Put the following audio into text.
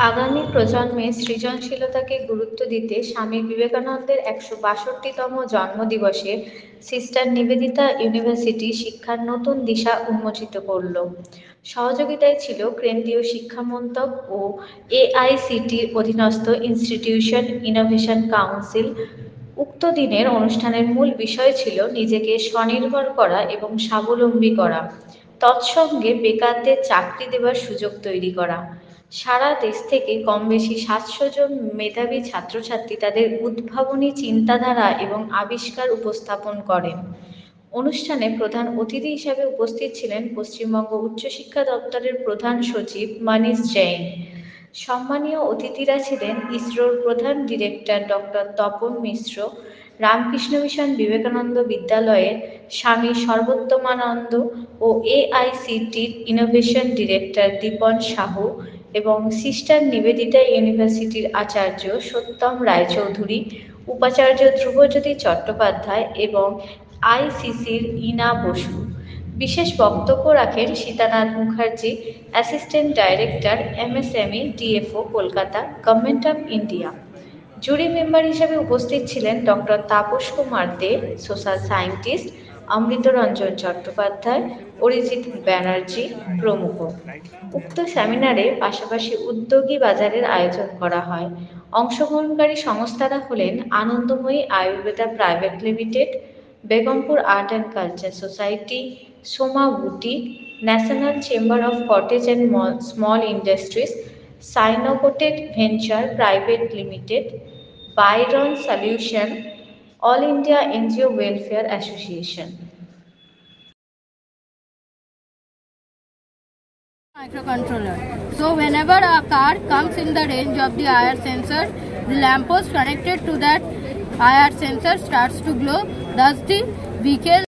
আগামী প্রজন্মে সৃজনশীলতাকে গুরুত্ব দিতে স্বামী বিবেকানন্দের ১৬২তম জন্মদিবসে সিস্টার নিবেদিতা ইউনিভার্সিটি শিক্ষার নতুন দিশা উন্মোচিত করল। সহযোগিতায় ছিল কেন্দ্রীয় শিক্ষা মন্ত্রক ও এআইসিটির অধীনস্থ ইনস্টিটিউশন ইনোভেশন কাউন্সিল। উক্ত দিনের অনুষ্ঠানের মূল বিষয় ছিল নিজেকে স্বনির্ভর করা এবং স্বাবলম্বী করা, তৎসঙ্গে বেকারদের চাকরি দেবার সুযোগ তৈরি করা। সারা দেশ থেকে কমবেশি ৭০০ জন মেধাবী ছাত্রছাত্রী তাদের উদ্ভাবনী চিন্তাধারা এবং আবিষ্কার উপস্থাপন করেন। অনুষ্ঠানে প্রধান অতিথি হিসাবে উপস্থিত ছিলেন পশ্চিমবঙ্গ উচ্চশিক্ষা দপ্তরের প্রধান সচিব মনীষ জৈন। সম্মানীয় অতিথিরা ছিলেন ইসরোর প্রধান ডিরেক্টর ডক্টর তপন মিশ্র, রামকৃষ্ণ মিশন বিবেকানন্দ বিদ্যালয়ের স্বামী সর্বোত্তমানন্দ ও এআইসিটির ইনোভেশন ডিরেক্টর দীপন সাহু এবং সিস্টার নিবেদিতা ইউনিভার্সিটির আচার্য সত্যম রায়চৌধুরী, উপাচার্য ধ্রুবজ্যোতি চট্টোপাধ্যায় এবং আইসিসির ইনা বসু। বিশেষ বক্তব্য রাখেন Sitanath Mukherjee, assistant director MSME DFO Kolkata, government of India. Jury member হিসেবে উপস্থিত ছিলেন ডক্টর তাপস কুমার দে, সোশ্যাল সায়েন্টিস্ট, অমৃতরঞ্জন চট্টোপাধ্যায়, অরিজিৎ ব্যানার্জি প্রমুখ। উক্ত সেমিনারে পাশাপাশি উদ্যোগী বাজারের আয়োজন করা হয়। অংশগ্রহণকারী সংস্থারা হলেন Anandamayi Ayurveda private limited, Begampur art and culture society, Soma boutique, national chamber of cottage and small industries, সাইনোকোটেড venture private limited, Byron solution, all India NGO welfare association. Microcontroller. So whenever a car comes in the range of the IR sensor, the lamppost connected to that IR sensor starts to glow. Thus the vehicle